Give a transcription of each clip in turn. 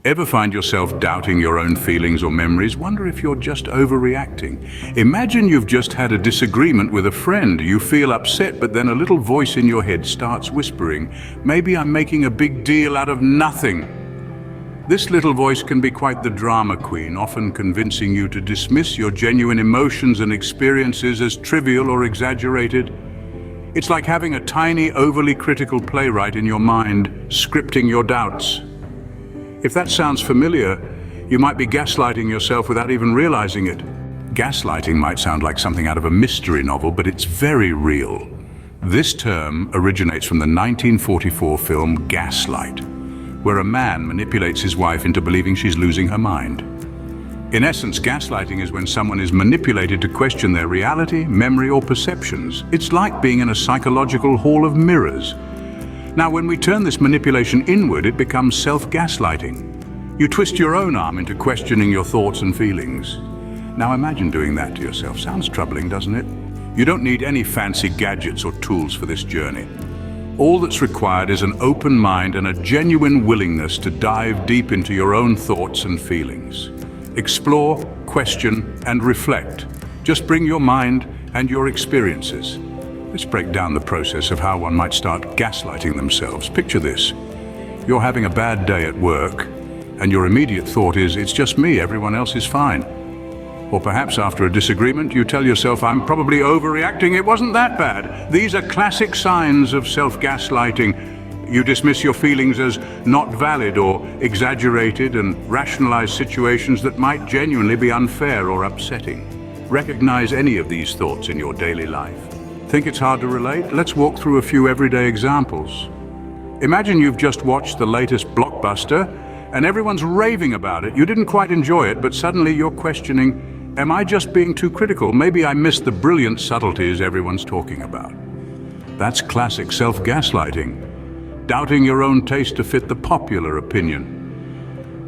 Ever find yourself doubting your own feelings or memories? Wonder if you're just overreacting. Imagine you've just had a disagreement with a friend. You feel upset, but then a little voice in your head starts whispering, "Maybe I'm making a big deal out of nothing." This little voice can be quite the drama queen, often convincing you to dismiss your genuine emotions and experiences as trivial or exaggerated. It's like having a tiny, overly critical playwright in your mind, scripting your doubts. If that sounds familiar, you might be gaslighting yourself without even realizing it. Gaslighting might sound like something out of a mystery novel, but it's very real. This term originates from the 1944 film Gaslight, where a man manipulates his wife into believing she's losing her mind. In essence, gaslighting is when someone is manipulated to question their reality, memory, or perceptions. It's like being in a psychological hall of mirrors. Now, when we turn this manipulation inward, it becomes self-gaslighting. You twist your own arm into questioning your thoughts and feelings. Now imagine doing that to yourself. Sounds troubling, doesn't it? You don't need any fancy gadgets or tools for this journey. All that's required is an open mind and a genuine willingness to dive deep into your own thoughts and feelings. Explore, question, and reflect. Just bring your mind and your experiences. Let's break down the process of how one might start gaslighting themselves. Picture this. You're having a bad day at work, and your immediate thought is, "It's just me, everyone else is fine." Or perhaps after a disagreement, you tell yourself, "I'm probably overreacting, it wasn't that bad." These are classic signs of self-gaslighting. You dismiss your feelings as not valid or exaggerated and rationalize situations that might genuinely be unfair or upsetting. Recognize any of these thoughts in your daily life. Think it's hard to relate? Let's walk through a few everyday examples. Imagine you've just watched the latest blockbuster and everyone's raving about it. You didn't quite enjoy it, but suddenly you're questioning, am I just being too critical? Maybe I missed the brilliant subtleties everyone's talking about. That's classic self-gaslighting. Doubting your own taste to fit the popular opinion.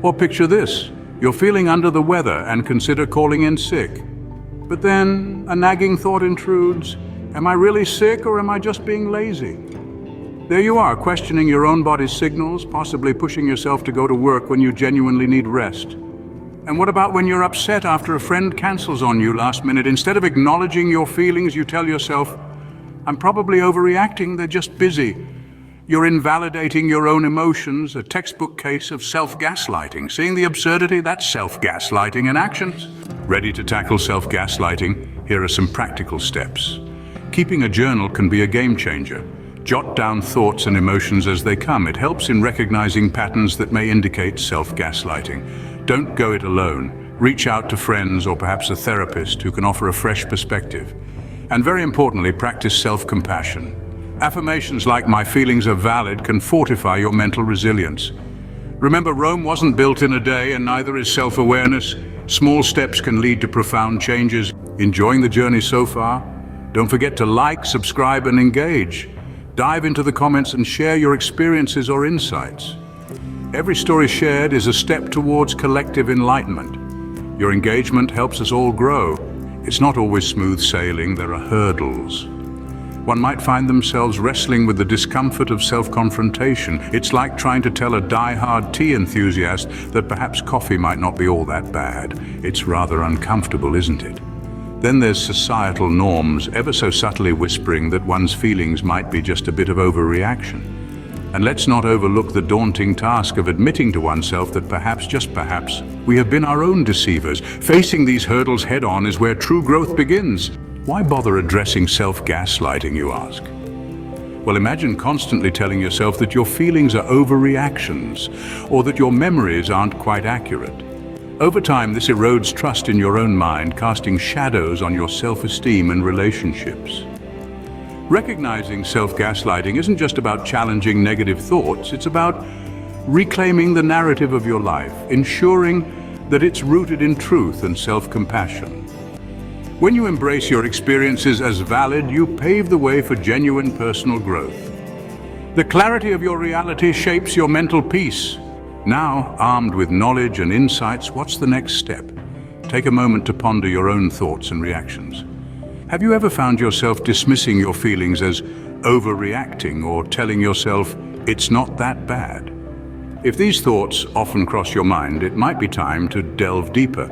Or picture this, you're feeling under the weather and consider calling in sick. But then a nagging thought intrudes, am I really sick or am I just being lazy? There you are, questioning your own body's signals, possibly pushing yourself to go to work when you genuinely need rest. And what about when you're upset after a friend cancels on you last minute? Instead of acknowledging your feelings, you tell yourself, I'm probably overreacting, they're just busy. You're invalidating your own emotions, a textbook case of self-gaslighting. Seeing the absurdity? That's self-gaslighting in action. Ready to tackle self-gaslighting? Here are some practical steps. Keeping a journal can be a game changer. Jot down thoughts and emotions as they come. It helps in recognizing patterns that may indicate self-gaslighting. Don't go it alone. Reach out to friends or perhaps a therapist who can offer a fresh perspective. And very importantly, practice self-compassion. Affirmations like "my feelings are valid" can fortify your mental resilience. Remember, Rome wasn't built in a day, and neither is self-awareness. Small steps can lead to profound changes. Enjoying the journey so far? Don't forget to like, subscribe, and engage. Dive into the comments and share your experiences or insights. Every story shared is a step towards collective enlightenment. Your engagement helps us all grow. It's not always smooth sailing, there are hurdles. One might find themselves wrestling with the discomfort of self-confrontation. It's like trying to tell a die-hard tea enthusiast that perhaps coffee might not be all that bad. It's rather uncomfortable, isn't it? Then there's societal norms, ever so subtly whispering that one's feelings might be just a bit of overreaction. And let's not overlook the daunting task of admitting to oneself that perhaps, just perhaps, we have been our own deceivers. Facing these hurdles head-on is where true growth begins. Why bother addressing self-gaslighting, you ask? Well, imagine constantly telling yourself that your feelings are overreactions, or that your memories aren't quite accurate. Over time, this erodes trust in your own mind, casting shadows on your self-esteem and relationships. Recognizing self-gaslighting isn't just about challenging negative thoughts, it's about reclaiming the narrative of your life, ensuring that it's rooted in truth and self-compassion. When you embrace your experiences as valid, you pave the way for genuine personal growth. The clarity of your reality shapes your mental peace. Now, armed with knowledge and insights, what's the next step? Take a moment to ponder your own thoughts and reactions. Have you ever found yourself dismissing your feelings as overreacting or telling yourself, it's not that bad? If these thoughts often cross your mind, it might be time to delve deeper.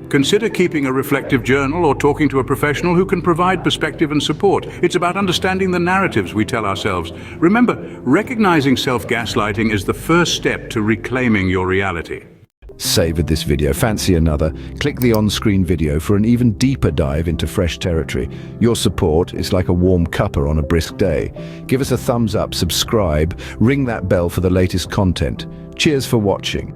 Consider keeping a reflective journal or talking to a professional who can provide perspective and support. It's about understanding the narratives we tell ourselves. Remember, recognizing self-gaslighting is the first step to reclaiming your reality. Savored this video? Fancy another? Click the on-screen video for an even deeper dive into fresh territory. Your support is like a warm cuppa on a brisk day. Give us a thumbs up, subscribe, ring that bell for the latest content. Cheers for watching.